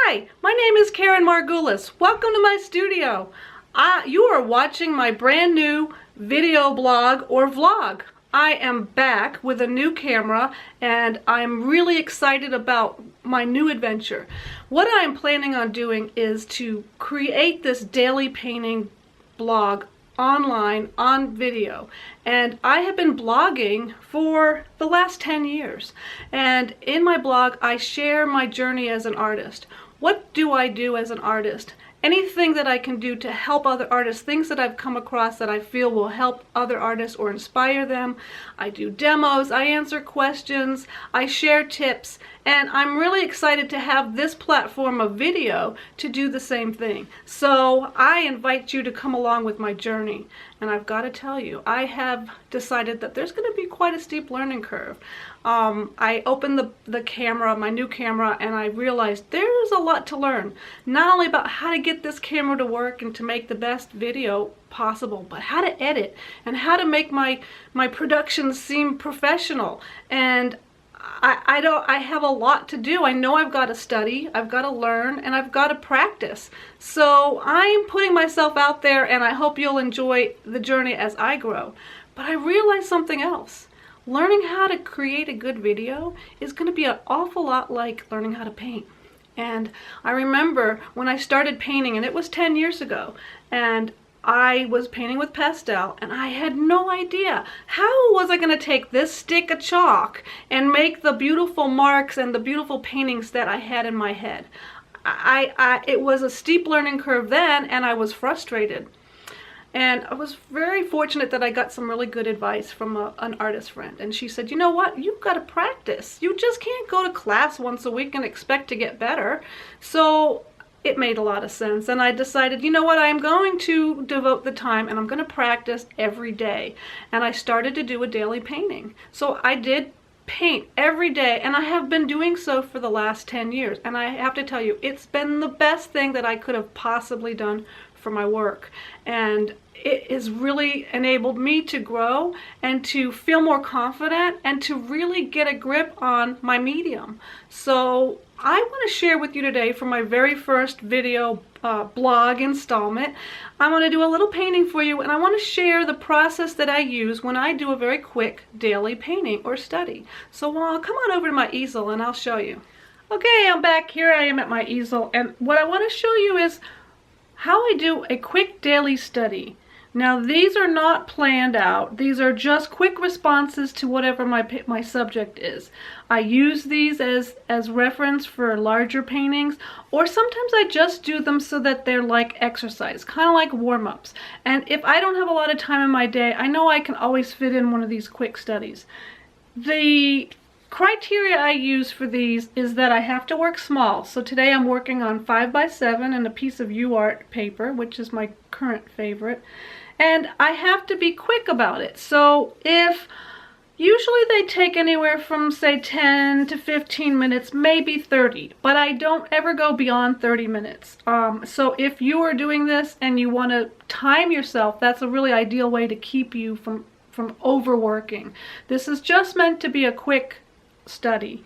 Hi, my name is Margulis. Welcome to my studio. You are watching my brand new video blog or vlog. I am back with a new camera and I'm really excited about my new adventure. What I'm planning on doing is to create this daily painting blog online on video, and I have been blogging for the last 10 years, and in my blog I share my journey as an artist. What do I do as an artist? Anything that I can do to help other artists, things that I've come across that I feel will help other artists or inspire them. I do demos, I answer questions, I share tips, and I'm really excited to have this platform of video to do the same thing. So I invite you to come along with my journey. And I've got to tell you, I have decided that there's going to be quite a steep learning curve. I opened the camera, my new camera, and I realized there's a lot to learn. Not only about how to get this camera to work and to make the best video possible, but how to edit and how to make my productions seem professional. And I have a lot to do. I know I've got to study, I've got to learn, and I've got to practice. So I'm putting myself out there, and I hope you'll enjoy the journey as I grow. But I realized something else. Learning how to create a good video is going to be an awful lot like learning how to paint. And I remember when I started painting, and it was 10 years ago, and I was painting with Pastel, and I had no idea how was I going to take this stick of chalk and make the beautiful marks and the beautiful paintings that I had in my head. It was a steep learning curve then, and I was frustrated. And I was very fortunate that I got some really good advice from an artist friend. And she said, you know what, you've got to practice. You just can't go to class once a week and expect to get better. So it made a lot of sense, and I decided, you know what, I am going to devote the time and I'm going to practice every day. And I started to do a daily painting. So I did paint every day, and I have been doing so for the last 10 years. And I have to tell you, it's been the best thing that I could have possibly done for my work. And it has really enabled me to grow and to feel more confident and to really get a grip on my medium. So I want to share with you today, for my very first video blog installment, I want to do a little painting for you, and I want to share the process that I use when I do a very quick daily painting or study. So come on over to my easel and I'll show you. Okay, I'm back. Here I am at my easel, and what I want to show you is how I do a quick daily study. Now, these are not planned out. These are just quick responses to whatever my subject is. I use these as reference for larger paintings, or sometimes I just do them so that they're like exercise, kind of like warm-ups. And if I don't have a lot of time in my day, I know I can always fit in one of these quick studies. The criteria I use for these is that I have to work small. So today I'm working on 5x7 and a piece of UArt paper, which is my current favorite. And I have to be quick about it. So usually they take anywhere from, say, 10 to 15 minutes, maybe 30, but I don't ever go beyond 30 minutes. So if you are doing this and you want to time yourself, that's a really ideal way to keep you from overworking. This is just meant to be a quick study.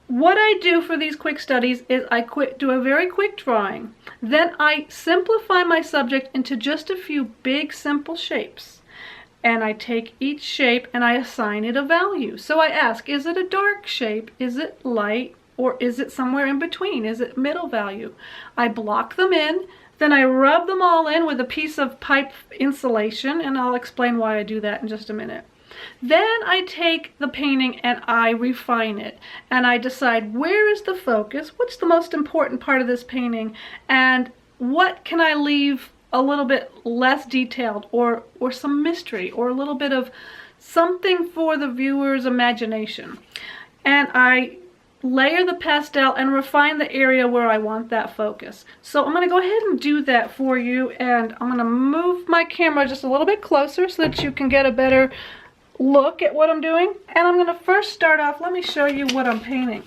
What I do for these quick studies is I do a very quick drawing. Then I simplify my subject into just a few big, simple shapes. And I take each shape and I assign it a value. So I ask, is it a dark shape? Is it light? Or is it somewhere in between? Is it middle value? I block them in. Then I rub them all in with a piece of pipe insulation, and I'll explain why I do that in just a minute. Then I take the painting and I refine it, and I decide where is the focus, what's the most important part of this painting, and what can I leave a little bit less detailed, or some mystery, or a little bit of something for the viewer's imagination. And I layer the pastel and refine the area where I want that focus. So I'm going to go ahead and do that for you, and I'm going to move my camera just a little bit closer so that you can get a better look at what I'm doing. And I'm going to first start off, let me show you what I'm painting.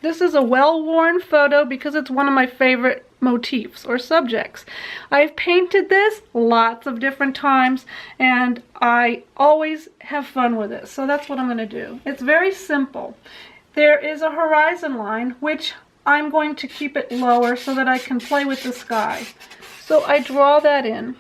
This is a well-worn photo because it's one of my favorite motifs or subjects. I've painted this lots of different times and I always have fun with it. So that's what I'm going to do. It's very simple. There is a horizon line which I'm going to keep it lower so that I can play with the sky. So I draw that in.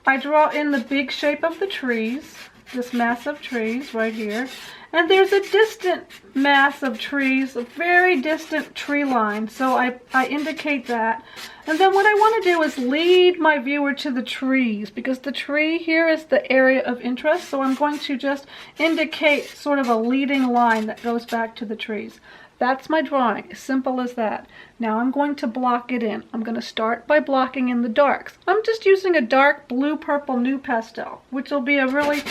I draw in the big shape of the trees, this mass of trees right here. And there's a distant mass of trees, a very distant tree line. So I indicate that. And then what I want to do is lead my viewer to the trees, because the tree here is the area of interest. So I'm going to just indicate sort of a leading line that goes back to the trees. That's my drawing, as simple as that. Now I'm going to block it in. I'm going to start by blocking in the darks. I'm just using a dark blue purple new pastel, which will be a really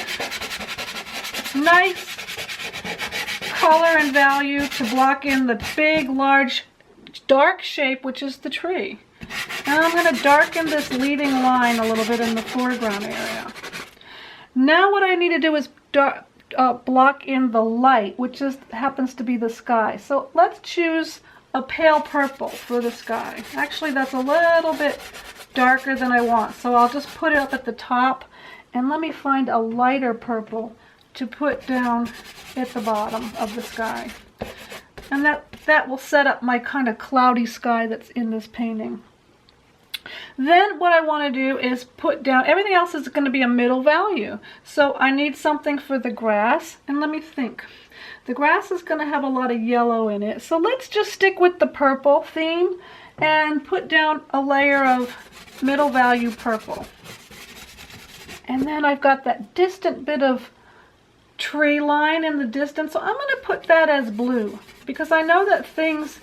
nice color and value to block in the big, large, dark shape, which is the tree. And I'm going to darken this leading line a little bit in the foreground area. Now what I need to do is block in the light, which happens to be the sky. So let's choose a pale purple for the sky. Actually, that's a little bit darker than I want, so I'll just put it up at the top, and let me find a lighter purple to put down at the bottom of the sky. And that will set up my kind of cloudy sky that's in this painting. Then what I want to do is put down, everything else is going to be a middle value. So I need something for the grass, and let me think. The grass is going to have a lot of yellow in it. So let's just stick with the purple theme and put down a layer of middle value purple. And then I've got that distant bit of tree line in the distance, so I'm going to put that as blue, because I know that things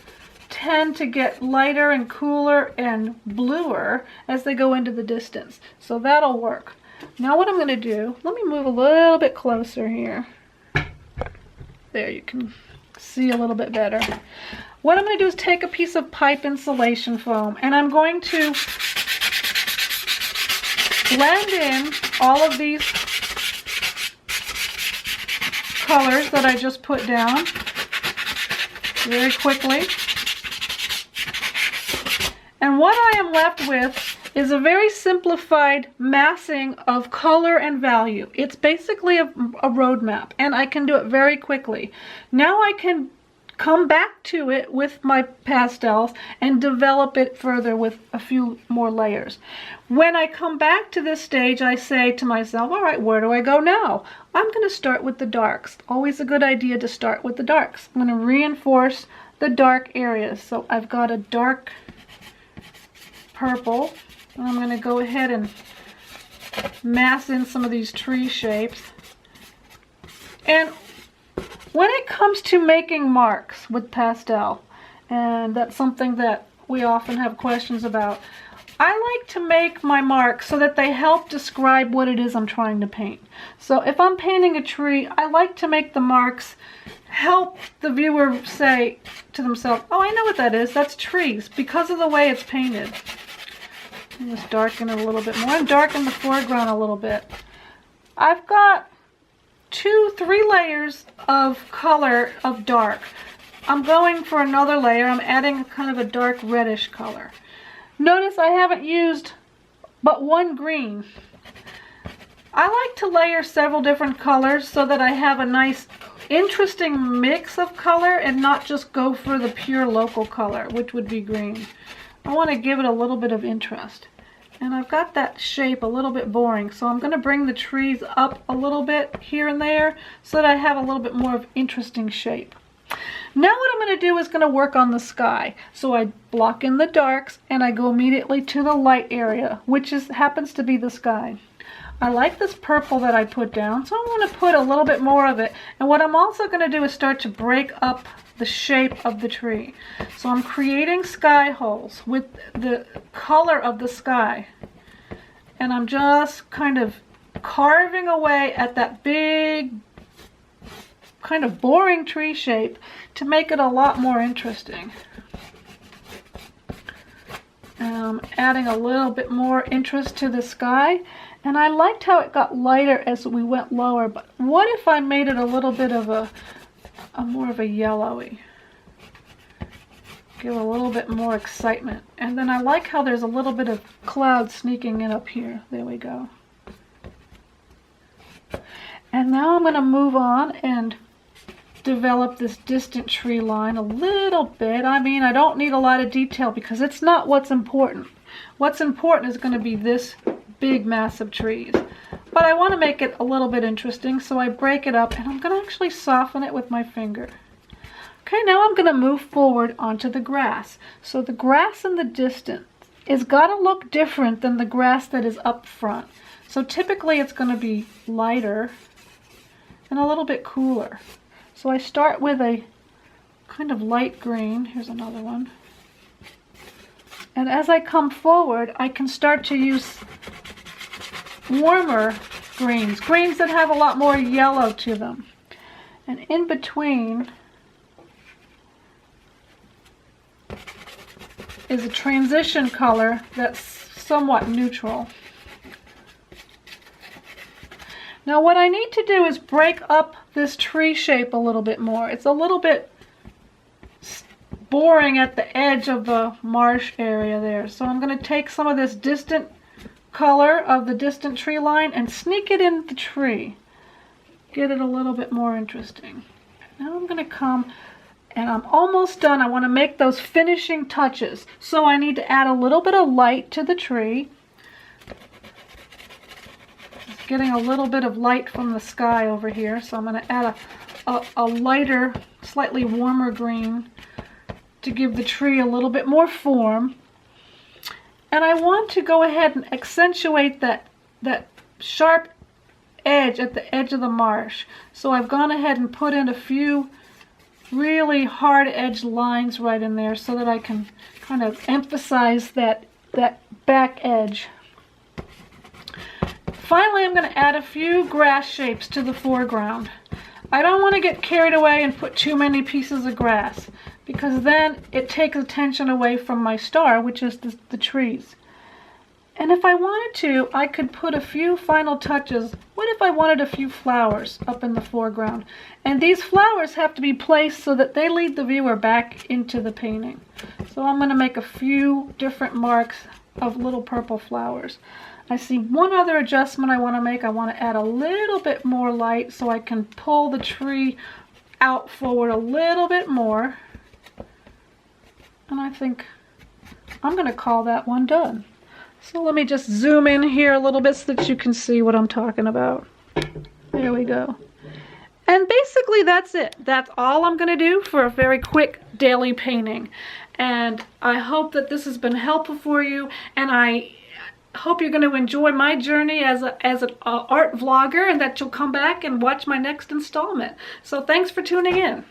tend to get lighter and cooler and bluer as they go into the distance. So that'll work. Now what I'm going to do, let me move a little bit closer here. There, you can see a little bit better. What I'm going to do is take a piece of pipe insulation foam, and I'm going to blend in all of these colors that I just put down very quickly. And what I am left with is a very simplified massing of color and value. It's basically a roadmap, and I can do it very quickly. Now I can come back to it with my pastels and develop it further with a few more layers. When I come back to this stage, I say to myself, all right, where do I go now? I'm going to start with the darks. Always a good idea to start with the darks. I'm going to reinforce the dark areas. So I've got a dark purple. I'm going to go ahead and mass in some of these tree shapes. And when it comes to making marks with pastel, and that's something that we often have questions about, I like to make my marks so that they help describe what it is I'm trying to paint. So if I'm painting a tree, I like to make the marks help the viewer say to themselves, oh, I know what that is. That's trees, because of the way it's painted. Just darken it a little bit more and darken the foreground a little bit. I've got 2-3 layers of color of dark. I'm going for another layer. I'm adding kind of a dark reddish color. Notice I haven't used but one green. I like to layer several different colors so that I have a nice interesting mix of color and not just go for the pure local color, which would be green. I want to give it a little bit of interest. And I've got that shape a little bit boring, so I'm going to bring the trees up a little bit here and there so that I have a little bit more of interesting shape. Now what I'm going to do is going to work on the sky. So I block in the darks and I go immediately to the light area, which happens to be the sky. I like this purple that I put down, so I'm going to put a little bit more of it. And what I'm also going to do is start to break up the shape of the tree. So I'm creating sky holes with the color of the sky. And I'm just kind of carving away at that big, kind of boring tree shape to make it a lot more interesting. Adding a little bit more interest to the sky. And I liked how it got lighter as we went lower, but what if I made it a little bit of a more of a yellowy? Give a little bit more excitement. And then I like how there's a little bit of cloud sneaking in up here. There we go. And now I'm going to move on and develop this distant tree line a little bit. I mean, I don't need a lot of detail because it's not what's important. What's important is going to be this big mass of trees. But I want to make it a little bit interesting, so I break it up, and I'm going to actually soften it with my finger. Okay, now I'm going to move forward onto the grass. So the grass in the distance is got to look different than the grass that is up front. So typically it's going to be lighter and a little bit cooler. So I start with a kind of light green. Here's another one. And as I come forward, I can start to use warmer greens, greens that have a lot more yellow to them. And in between is a transition color that's somewhat neutral. Now what I need to do is break up this tree shape a little bit more. It's a little bit boring at the edge of the marsh area there. So I'm going to take some of this distant color of the distant tree line and sneak it in the tree. Get it a little bit more interesting. Now I'm going to come, and I'm almost done. I want to make those finishing touches. So I need to add a little bit of light to the tree. Just getting a little bit of light from the sky over here. So I'm going to add a lighter, slightly warmer green to give the tree a little bit more form. And I want to go ahead and accentuate that sharp edge at the edge of the marsh. So I've gone ahead and put in a few really hard edged lines right in there so that I can kind of emphasize that back edge. Finally, I'm going to add a few grass shapes to the foreground. I don't want to get carried away and put too many pieces of grass, because then it takes attention away from my star, which is the trees. And if I wanted to, I could put a few final touches. What if I wanted a few flowers up in the foreground? And these flowers have to be placed so that they lead the viewer back into the painting. So I'm going to make a few different marks of little purple flowers. I see one other adjustment I want to make. I want to add a little bit more light so I can pull the tree out forward a little bit more. And I think I'm going to call that one done. So let me just zoom in here a little bit so that you can see what I'm talking about. There we go. And basically that's it. That's all I'm going to do for a very quick daily painting. And I hope that this has been helpful for you, and I hope you're going to enjoy my journey as an art vlogger, and that you'll come back and watch my next installment. So thanks for tuning in.